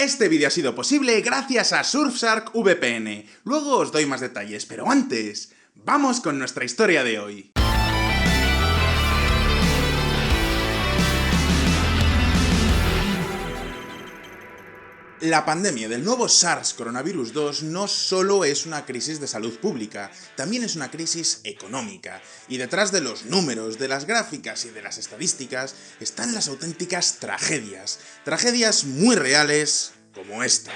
Este vídeo ha sido posible gracias a Surfshark VPN. Luego os doy más detalles, pero antes, vamos con nuestra historia de hoy. La pandemia del nuevo SARS coronavirus 2 no solo es una crisis de salud pública, también es una crisis económica. Y detrás de los números, de las gráficas y de las estadísticas están las auténticas tragedias. Tragedias muy reales como esta.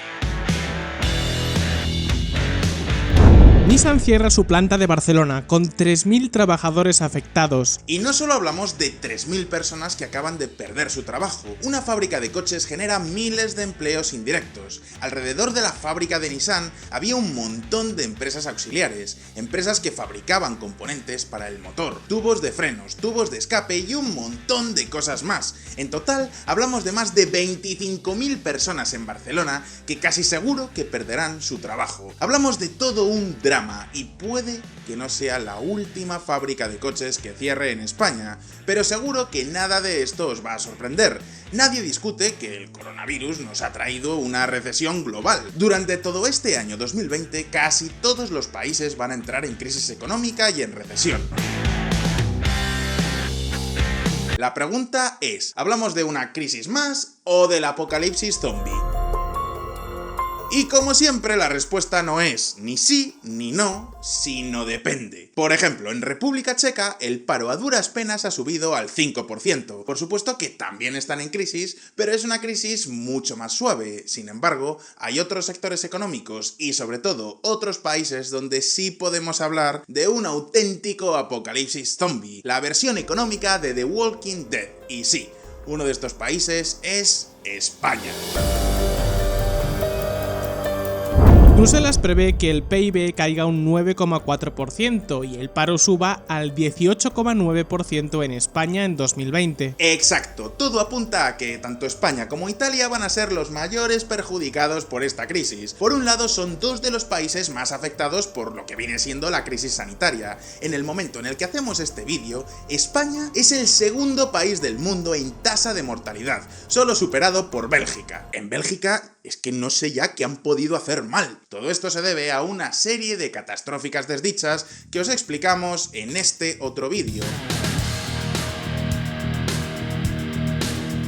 Nissan cierra su planta de Barcelona, con 3.000 trabajadores afectados. Y no solo hablamos de 3.000 personas que acaban de perder su trabajo. Una fábrica de coches genera miles de empleos indirectos. Alrededor de la fábrica de Nissan había un montón de empresas auxiliares, empresas que fabricaban componentes para el motor, tubos de frenos, tubos de escape y un montón de cosas más. En total, hablamos de más de 25.000 personas en Barcelona que casi seguro que perderán su trabajo. Hablamos de todo un drama. Y puede que no sea la última fábrica de coches que cierre en España, pero seguro que nada de esto os va a sorprender. Nadie discute que el coronavirus nos ha traído una recesión global. Durante todo este año 2020, casi todos los países van a entrar en crisis económica y en recesión. La pregunta es, ¿hablamos de una crisis más o del apocalipsis zombie? Y como siempre, la respuesta no es ni sí ni no, sino depende. Por ejemplo, en República Checa, el paro a duras penas ha subido al 5%. Por supuesto que también están en crisis, pero es una crisis mucho más suave. Sin embargo, hay otros sectores económicos y sobre todo otros países donde sí podemos hablar de un auténtico apocalipsis zombie, la versión económica de The Walking Dead. Y sí, uno de estos países es España. Bruselas prevé que el PIB caiga un 9,4% y el paro suba al 18,9% en España en 2020. Exacto, todo apunta a que tanto España como Italia van a ser los mayores perjudicados por esta crisis. Por un lado, son dos de los países más afectados por lo que viene siendo la crisis sanitaria. En el momento en el que hacemos este vídeo, España es el segundo país del mundo en tasa de mortalidad, solo superado por Bélgica. En Bélgica es que no sé ya qué han podido hacer mal. Todo esto se debe a una serie de catastróficas desdichas que os explicamos en este otro vídeo.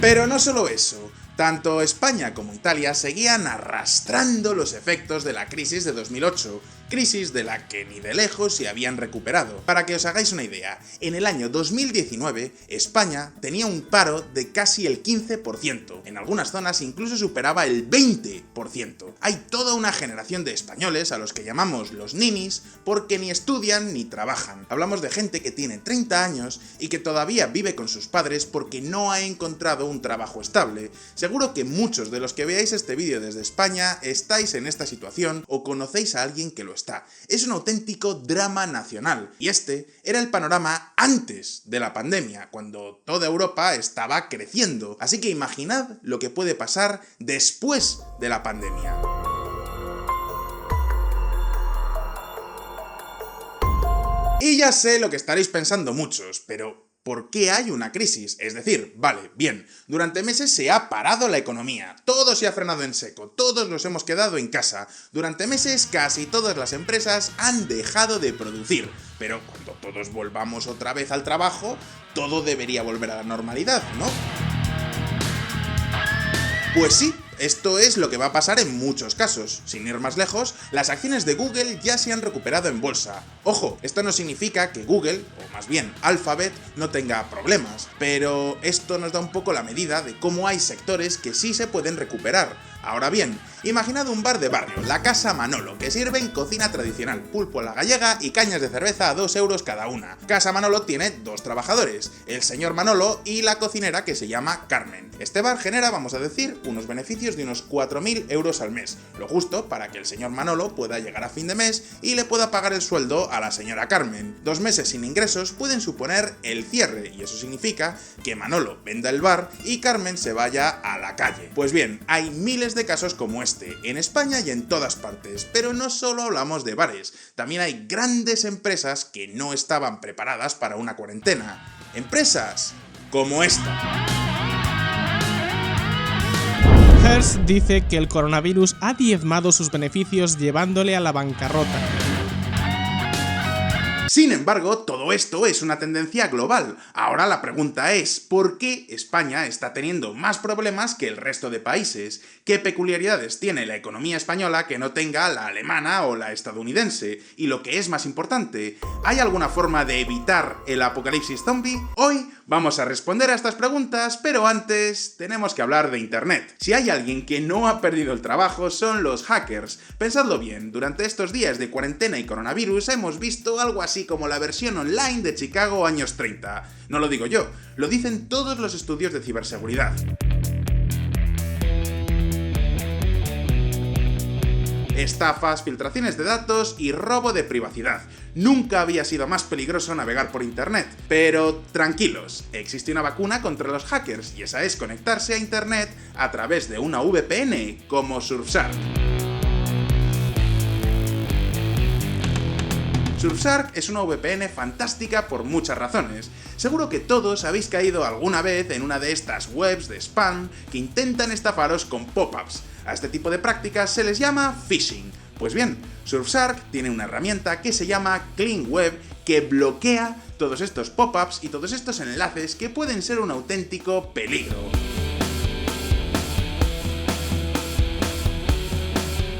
Pero no solo eso. Tanto España como Italia seguían arrastrando los efectos de la crisis de 2008, crisis de la que ni de lejos se habían recuperado. Para que os hagáis una idea, en el año 2019 España tenía un paro de casi el 15%, en algunas zonas incluso superaba el 20%. Hay toda una generación de españoles a los que llamamos los ninis porque ni estudian ni trabajan. Hablamos de gente que tiene 30 años y que todavía vive con sus padres porque no ha encontrado un trabajo estable. Seguro que muchos de los que veáis este vídeo desde España estáis en esta situación o conocéis a alguien que lo está. Es un auténtico drama nacional. Y este era el panorama antes de la pandemia, cuando toda Europa estaba creciendo. Así que imaginad lo que puede pasar después de la pandemia. Y ya sé lo que estaréis pensando muchos, pero ¿por qué hay una crisis? Es decir, vale, bien, durante meses se ha parado la economía, todo se ha frenado en seco, todos nos hemos quedado en casa. Durante meses casi todas las empresas han dejado de producir, pero cuando todos volvamos otra vez al trabajo, todo debería volver a la normalidad, ¿no? Pues sí. Esto es lo que va a pasar en muchos casos. Sin ir más lejos, las acciones de Google ya se han recuperado en bolsa. Ojo, esto no significa que Google, o más bien Alphabet, no tenga problemas, pero esto nos da un poco la medida de cómo hay sectores que sí se pueden recuperar. Ahora bien, imaginad un bar de barrio, la Casa Manolo, que sirven cocina tradicional, pulpo a la gallega y cañas de cerveza a 2 euros cada una. Casa Manolo tiene 2 trabajadores, el señor Manolo y la cocinera que se llama Carmen. Este bar genera, vamos a decir, unos beneficios de unos 4.000 euros al mes, lo justo para que el señor Manolo pueda llegar a fin de mes y le pueda pagar el sueldo a la señora Carmen. 2 meses sin ingresos pueden suponer el cierre, y eso significa que Manolo venda el bar y Carmen se vaya a la calle. Pues bien, hay miles de casos como este, en España y en todas partes, pero no solo hablamos de bares, también hay grandes empresas que no estaban preparadas para una cuarentena. Empresas como esta. Reuters dice que el coronavirus ha diezmado sus beneficios llevándole a la bancarrota. Sin embargo, todo esto es una tendencia global. Ahora la pregunta es, ¿por qué España está teniendo más problemas que el resto de países? ¿Qué peculiaridades tiene la economía española que no tenga la alemana o la estadounidense? Y lo que es más importante, ¿hay alguna forma de evitar el apocalipsis zombie? Hoy vamos a responder a estas preguntas, pero antes tenemos que hablar de Internet. Si hay alguien que no ha perdido el trabajo son los hackers. Pensadlo bien, durante estos días de cuarentena y coronavirus hemos visto algo así como la versión online de Chicago años 30. No lo digo yo, lo dicen todos los estudios de ciberseguridad. Estafas, filtraciones de datos y robo de privacidad. Nunca había sido más peligroso navegar por internet. Pero tranquilos, existe una vacuna contra los hackers y esa es conectarse a internet a través de una VPN como Surfshark. Surfshark es una VPN fantástica por muchas razones. Seguro que todos habéis caído alguna vez en una de estas webs de spam que intentan estafaros con pop-ups. A este tipo de prácticas se les llama phishing. Pues bien, Surfshark tiene una herramienta que se llama Clean Web que bloquea todos estos pop-ups y todos estos enlaces que pueden ser un auténtico peligro.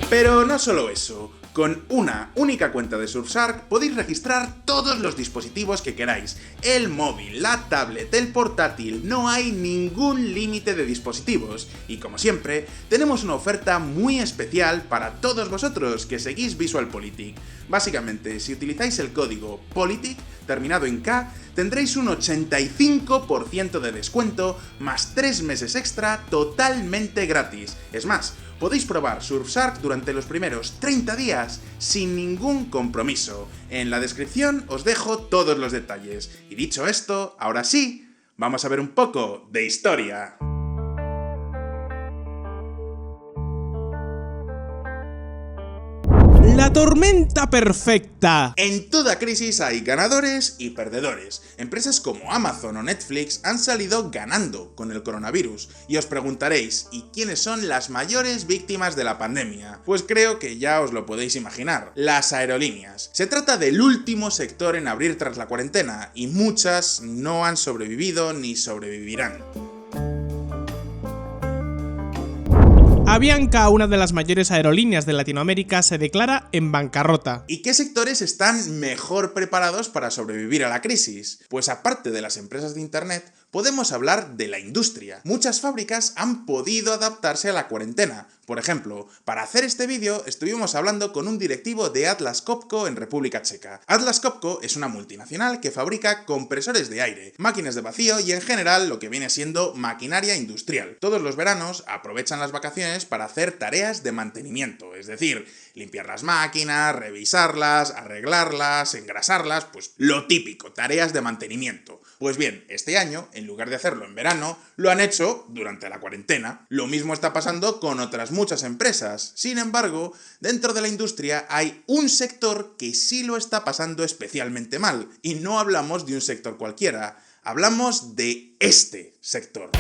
Pero no solo eso. Con una única cuenta de Surfshark podéis registrar todos los dispositivos que queráis. El móvil, la tablet, el portátil, no hay ningún límite de dispositivos. Y como siempre, tenemos una oferta muy especial para todos vosotros que seguís VisualPolitik. Básicamente, si utilizáis el código POLITIK, terminado en K, tendréis un 85% de descuento, más 3 meses extra totalmente gratis. Es más, podéis probar Surfshark durante los primeros 30 días sin ningún compromiso. En la descripción os dejo todos los detalles. Y dicho esto, ahora sí, vamos a ver un poco de historia. La tormenta perfecta. En toda crisis hay ganadores y perdedores. Empresas como Amazon o Netflix han salido ganando con el coronavirus. Y os preguntaréis, ¿y quiénes son las mayores víctimas de la pandemia? Pues creo que ya os lo podéis imaginar. Las aerolíneas. Se trata del último sector en abrir tras la cuarentena y muchas no han sobrevivido ni sobrevivirán. Avianca, una de las mayores aerolíneas de Latinoamérica, se declara en bancarrota. ¿Y qué sectores están mejor preparados para sobrevivir a la crisis? Pues aparte de las empresas de internet, podemos hablar de la industria. Muchas fábricas han podido adaptarse a la cuarentena. Por ejemplo, para hacer este vídeo estuvimos hablando con un directivo de Atlas Copco en República Checa. Atlas Copco es una multinacional que fabrica compresores de aire, máquinas de vacío y en general lo que viene siendo maquinaria industrial. Todos los veranos aprovechan las vacaciones para hacer tareas de mantenimiento, es decir, limpiar las máquinas, revisarlas, arreglarlas, engrasarlas, pues lo típico, tareas de mantenimiento. Pues bien, este año, en lugar de hacerlo en verano, lo han hecho durante la cuarentena. Lo mismo está pasando con otras muchas empresas. Sin embargo, dentro de la industria hay un sector que sí lo está pasando especialmente mal. Y no hablamos de un sector cualquiera, hablamos de este sector.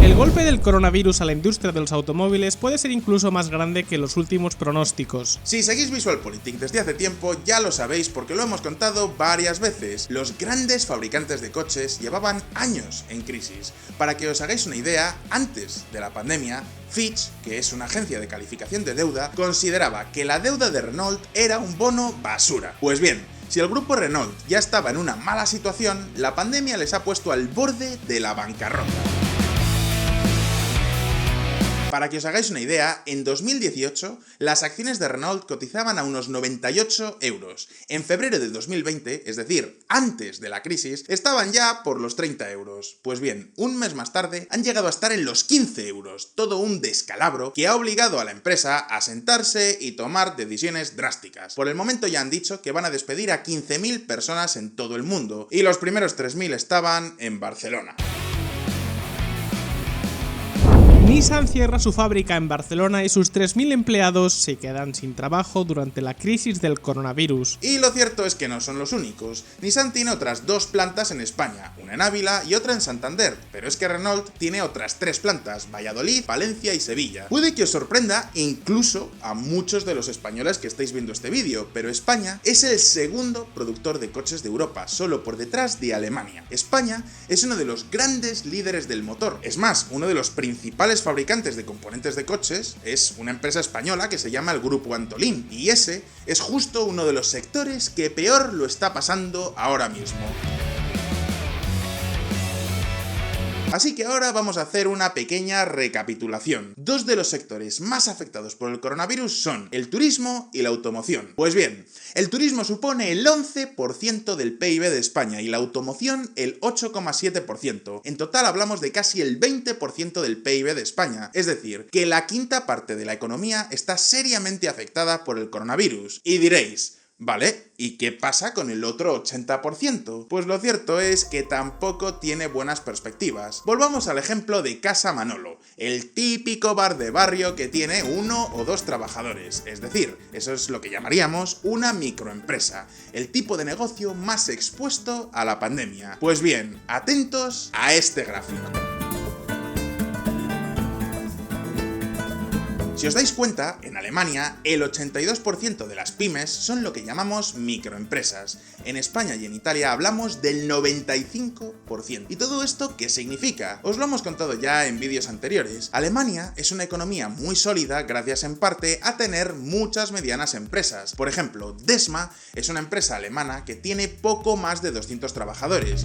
El golpe del coronavirus a la industria de los automóviles puede ser incluso más grande que los últimos pronósticos. Si seguís VisualPolitik desde hace tiempo, ya lo sabéis porque lo hemos contado varias veces. Los grandes fabricantes de coches llevaban años en crisis. Para que os hagáis una idea, antes de la pandemia, Fitch, que es una agencia de calificación de deuda, consideraba que la deuda de Renault era un bono basura. Pues bien, si el grupo Renault ya estaba en una mala situación, la pandemia les ha puesto al borde de la bancarrota. Para que os hagáis una idea, en 2018 las acciones de Renault cotizaban a unos 98 euros. En febrero de 2020, es decir, antes de la crisis, estaban ya por los 30 euros. Pues bien, un mes más tarde han llegado a estar en los 15 euros, todo un descalabro que ha obligado a la empresa a sentarse y tomar decisiones drásticas. Por el momento ya han dicho que van a despedir a 15.000 personas en todo el mundo, y los primeros 3.000 estaban en Barcelona. Nissan cierra su fábrica en Barcelona y sus 3.000 empleados se quedan sin trabajo durante la crisis del coronavirus. Y lo cierto es que no son los únicos. Nissan tiene otras 2 plantas en España, una en Ávila y otra en Santander, pero es que Renault tiene otras 3 plantas, Valladolid, Valencia y Sevilla. Puede que os sorprenda incluso a muchos de los españoles que estáis viendo este vídeo, pero España es el segundo productor de coches de Europa, solo por detrás de Alemania. España es uno de los grandes líderes del motor, es más, uno de los principales fabricantes de componentes de coches es una empresa española que se llama el Grupo Antolín, y ese es justo uno de los sectores que peor lo está pasando ahora mismo. Así que ahora vamos a hacer una pequeña recapitulación. 2 de los sectores más afectados por el coronavirus son el turismo y la automoción. Pues bien, el turismo supone el 11% del PIB de España y la automoción el 8,7%. En total hablamos de casi el 20% del PIB de España, es decir, que la quinta parte de la economía está seriamente afectada por el coronavirus. Y diréis, vale, ¿y qué pasa con el otro 80%? Pues lo cierto es que tampoco tiene buenas perspectivas. Volvamos al ejemplo de Casa Manolo, el típico bar de barrio que tiene 1 o 2 trabajadores, es decir, eso es lo que llamaríamos una microempresa, el tipo de negocio más expuesto a la pandemia. Pues bien, atentos a este gráfico. Si os dais cuenta, en Alemania el 82% de las pymes son lo que llamamos microempresas. En España y en Italia hablamos del 95%. ¿Y todo esto qué significa? Os lo hemos contado ya en vídeos anteriores. Alemania es una economía muy sólida gracias en parte a tener muchas medianas empresas. Por ejemplo, Desma es una empresa alemana que tiene poco más de 200 trabajadores.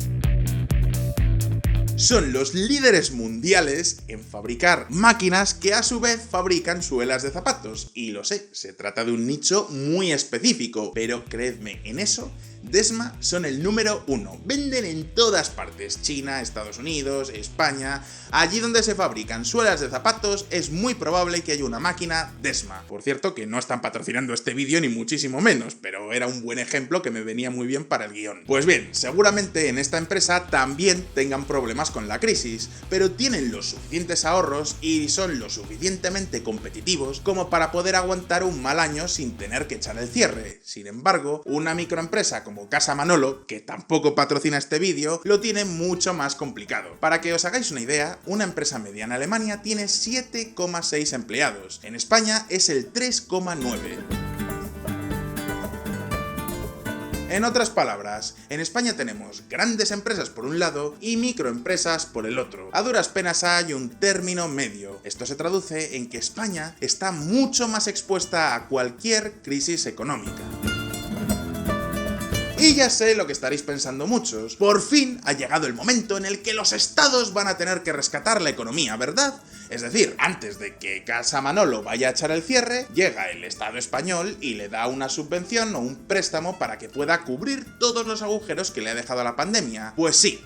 Son los líderes mundiales en fabricar máquinas que a su vez fabrican suelas de zapatos. Y lo sé, se trata de un nicho muy específico, pero creedme, en eso Desma son el número 1. Venden en todas partes, China, Estados Unidos, España. Allí donde se fabrican suelas de zapatos es muy probable que haya una máquina Desma. Por cierto, que no están patrocinando este vídeo ni muchísimo menos, pero era un buen ejemplo que me venía muy bien para el guión. Pues bien, seguramente en esta empresa también tengan problemas con la crisis, pero tienen los suficientes ahorros y son lo suficientemente competitivos como para poder aguantar un mal año sin tener que echar el cierre. Sin embargo, una microempresa como Casa Manolo, que tampoco patrocina este vídeo, lo tiene mucho más complicado. Para que os hagáis una idea, una empresa media en Alemania tiene 7,6 empleados. En España es el 3,9. En otras palabras, en España tenemos grandes empresas por un lado y microempresas por el otro. A duras penas hay un término medio. Esto se traduce en que España está mucho más expuesta a cualquier crisis económica. Y ya sé lo que estaréis pensando muchos. Por fin ha llegado el momento en el que los estados van a tener que rescatar la economía, ¿verdad? Es decir, antes de que Casa Manolo vaya a echar el cierre, llega el Estado español y le da una subvención o un préstamo para que pueda cubrir todos los agujeros que le ha dejado la pandemia. Pues sí.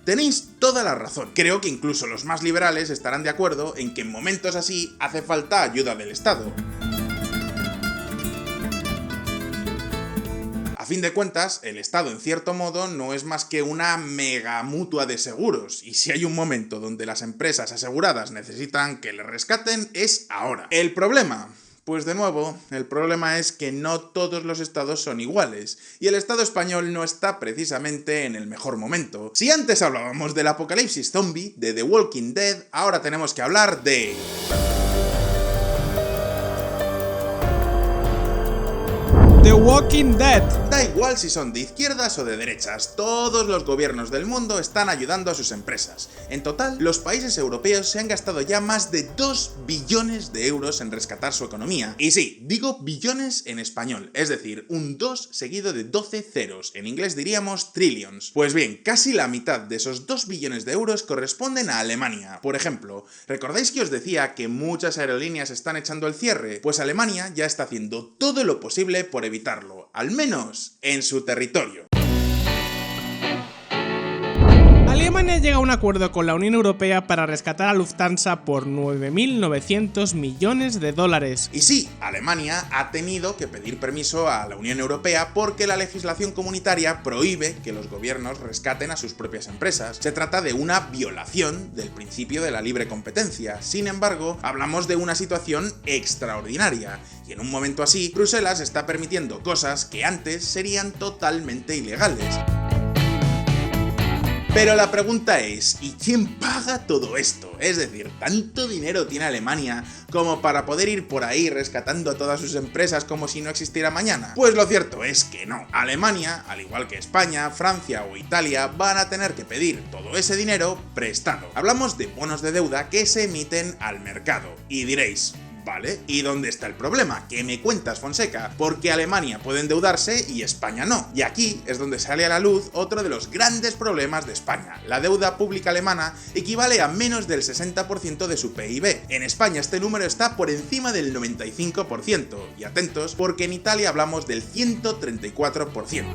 Tenéis toda la razón. Creo que incluso los más liberales estarán de acuerdo en que en momentos así hace falta ayuda del Estado. A fin de cuentas, el Estado en cierto modo no es más que una mega mutua de seguros, y si hay un momento donde las empresas aseguradas necesitan que les rescaten, es ahora. ¿El problema? Pues de nuevo, el problema es que no todos los estados son iguales, y el Estado español no está precisamente en el mejor momento. Si antes hablábamos del apocalipsis zombie, de The Walking Dead, ahora tenemos que hablar de... The Walking Dead. Da igual si son de izquierdas o de derechas, todos los gobiernos del mundo están ayudando a sus empresas. En total, los países europeos se han gastado ya más de 2 billones de euros en rescatar su economía. Y sí, digo billones en español, es decir, un 2 seguido de 12 ceros, en inglés diríamos trillions. Pues bien, casi la mitad de esos 2 billones de euros corresponden a Alemania. Por ejemplo, ¿recordáis que os decía que muchas aerolíneas están echando el cierre? Pues Alemania ya está haciendo todo lo posible por evitarlo, al menos en su territorio. Alemania llega a un acuerdo con la Unión Europea para rescatar a Lufthansa por 9.900 millones de dólares. Y sí, Alemania ha tenido que pedir permiso a la Unión Europea porque la legislación comunitaria prohíbe que los gobiernos rescaten a sus propias empresas. Se trata de una violación del principio de la libre competencia. Sin embargo, hablamos de una situación extraordinaria. Y en un momento así, Bruselas está permitiendo cosas que antes serían totalmente ilegales. Pero la pregunta es, ¿y quién paga todo esto? Es decir, ¿tanto dinero tiene Alemania como para poder ir por ahí rescatando a todas sus empresas como si no existiera mañana? Pues lo cierto es que no. Alemania, al igual que España, Francia o Italia, van a tener que pedir todo ese dinero prestado. Hablamos de bonos de deuda que se emiten al mercado. Y diréis, vale, ¿y dónde está el problema? ¿Qué me cuentas, Fonseca? Porque Alemania puede endeudarse y España no. Y aquí es donde sale a la luz otro de los grandes problemas de España. La deuda pública alemana equivale a menos del 60% de su PIB. En España este número está por encima del 95%. Y atentos, porque en Italia hablamos del 134%.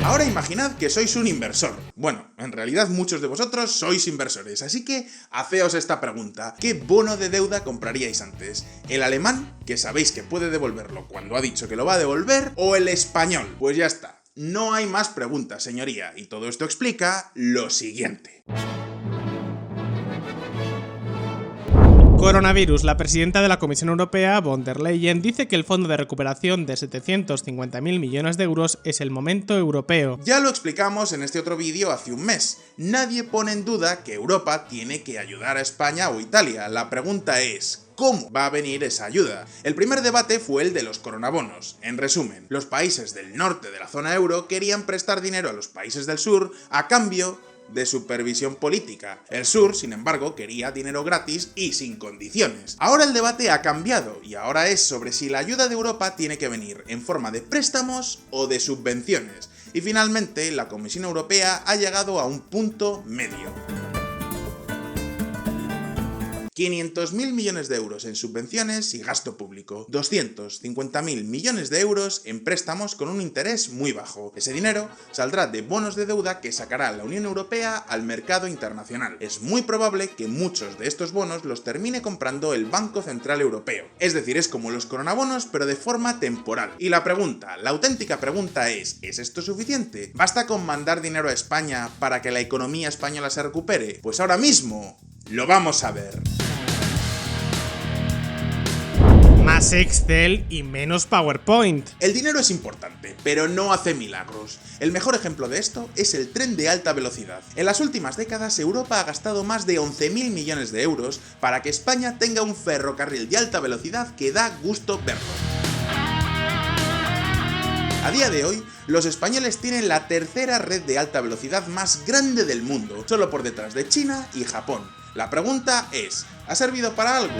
Ahora imaginad que sois un inversor. Bueno, en realidad muchos de vosotros sois inversores, así que haceos esta pregunta. ¿Qué bono de deuda compraríais antes? ¿El alemán, que sabéis que puede devolverlo cuando ha dicho que lo va a devolver? ¿O el español? Pues ya está. No hay más preguntas, señoría, y todo esto explica lo siguiente. Coronavirus. La presidenta de la Comisión Europea, von der Leyen, dice que el fondo de recuperación de 750.000 millones de euros es el momento europeo. Ya lo explicamos en este otro vídeo hace un mes. Nadie pone en duda que Europa tiene que ayudar a España o Italia. La pregunta es, ¿cómo va a venir esa ayuda? El primer debate fue el de los coronabonos. En resumen, los países del norte de la zona euro querían prestar dinero a los países del sur a cambio de supervisión política. El sur, sin embargo, quería dinero gratis y sin condiciones. Ahora el debate ha cambiado y ahora es sobre si la ayuda de Europa tiene que venir en forma de préstamos o de subvenciones. Y finalmente, la Comisión Europea ha llegado a un punto medio. 500.000 millones de euros en subvenciones y gasto público, 250.000 millones de euros en préstamos con un interés muy bajo. Ese dinero saldrá de bonos de deuda que sacará la Unión Europea al mercado internacional. Es muy probable que muchos de estos bonos los termine comprando el Banco Central Europeo. Es decir, es como los coronabonos pero de forma temporal. Y la auténtica pregunta ¿es esto suficiente? ¿Basta con mandar dinero a España para que la economía española se recupere? Pues ahora mismo lo vamos a ver. Más Excel y menos PowerPoint. El dinero es importante, pero no hace milagros. El mejor ejemplo de esto es el tren de alta velocidad. En las últimas décadas, Europa ha gastado más de 11.000 millones de euros para que España tenga un ferrocarril de alta velocidad que da gusto verlo. A día de hoy, los españoles tienen la tercera red de alta velocidad más grande del mundo, solo por detrás de China y Japón. La pregunta es, ¿ha servido para algo?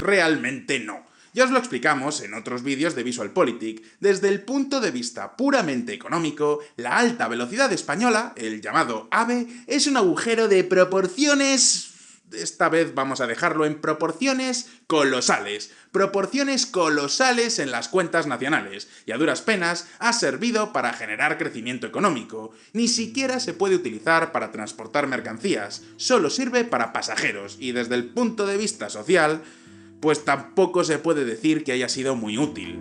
Realmente no. Ya os lo explicamos en otros vídeos de VisualPolitik. Desde el punto de vista puramente económico, la alta velocidad española, el llamado AVE, es un agujero de proporciones... Esta vez vamos a dejarlo en proporciones colosales. Proporciones colosales en las cuentas nacionales. Y a duras penas ha servido para generar crecimiento económico. Ni siquiera se puede utilizar para transportar mercancías. Solo sirve para pasajeros. Y desde el punto de vista social, pues tampoco se puede decir que haya sido muy útil.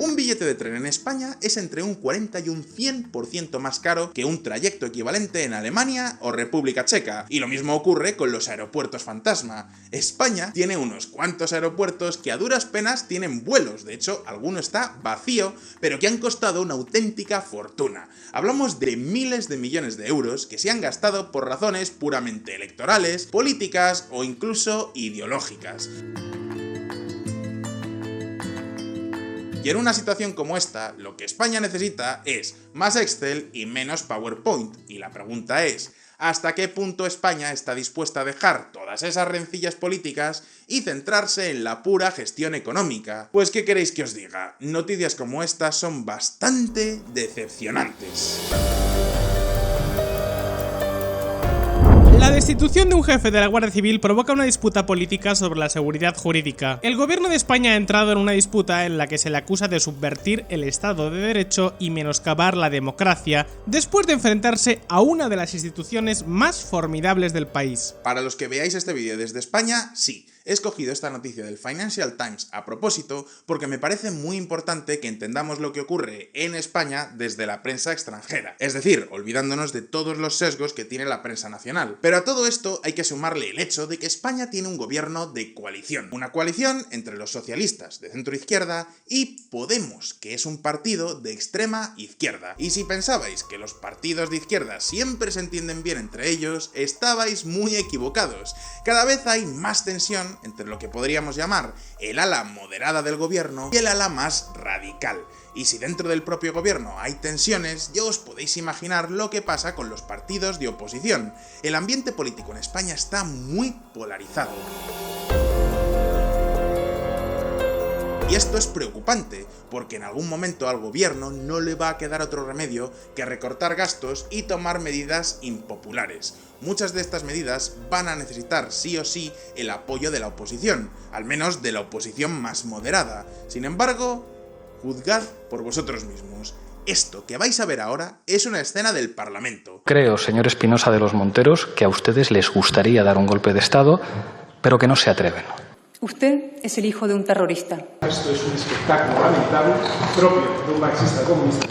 Un billete de tren en España es entre un 40 y un 100% más caro que un trayecto equivalente en Alemania o República Checa. Y lo mismo ocurre con los aeropuertos fantasma. España tiene unos cuantos aeropuertos que a duras penas tienen vuelos. De hecho, alguno está vacío, pero que han costado una auténtica fortuna. Hablamos de miles de millones de euros que se han gastado por razones puramente electorales, políticas o incluso ideológicas. Y en una situación como esta, lo que España necesita es más Excel y menos PowerPoint. Y la pregunta es, ¿hasta qué punto España está dispuesta a dejar todas esas rencillas políticas y centrarse en la pura gestión económica? Pues ¿qué queréis que os diga? Noticias como estas son bastante decepcionantes. La La destitución de un jefe de la Guardia Civil provoca una disputa política sobre la seguridad jurídica. El gobierno de España ha entrado en una disputa en la que se le acusa de subvertir el Estado de Derecho y menoscabar la democracia, después de enfrentarse a una de las instituciones más formidables del país. Para los que veáis este vídeo desde España, sí. He escogido esta noticia del Financial Times a propósito porque me parece muy importante que entendamos lo que ocurre en España desde la prensa extranjera, es decir, olvidándonos de todos los sesgos que tiene la prensa nacional. Pero a todo esto hay que sumarle el hecho de que España tiene un gobierno de coalición, una coalición entre los socialistas de centro izquierda y Podemos, que es un partido de extrema izquierda. Y si pensabais que los partidos de izquierda siempre se entienden bien entre ellos, estabais muy equivocados. Cada vez hay más tensión entre lo que podríamos llamar el ala moderada del gobierno y el ala más radical. Y si dentro del propio gobierno hay tensiones, ya os podéis imaginar lo que pasa con los partidos de oposición. El ambiente político en España está muy polarizado. Y esto es preocupante, porque en algún momento al gobierno no le va a quedar otro remedio que recortar gastos y tomar medidas impopulares. Muchas de estas medidas van a necesitar sí o sí el apoyo de la oposición, al menos de la oposición más moderada. Sin embargo, juzgad por vosotros mismos. Esto que vais a ver ahora es una escena del Parlamento. Creo, señor Espinosa de los Monteros, que a ustedes les gustaría dar un golpe de Estado, pero que no se atreven. Usted es el hijo de un terrorista. Esto es un espectáculo lamentable, propio de un marxista comunista.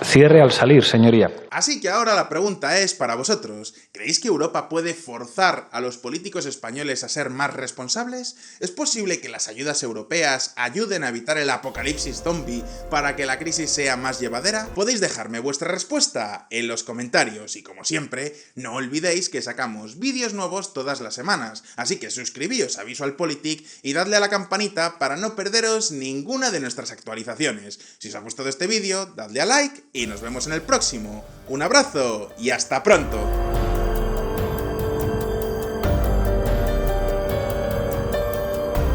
Cierre al salir, señoría. Así que ahora la pregunta es para vosotros. ¿Creéis que Europa puede forzar a los políticos españoles a ser más responsables? ¿Es posible que las ayudas europeas ayuden a evitar el apocalipsis zombie para que la crisis sea más llevadera? Podéis dejarme vuestra respuesta en los comentarios y, como siempre, no olvidéis que sacamos vídeos nuevos todas las semanas, así que suscribíos a VisualPolitik y dadle a la campanita para no perderos ninguna de nuestras actualizaciones. Si os ha gustado este vídeo, dadle a like y nos vemos en el próximo. Un abrazo y hasta pronto.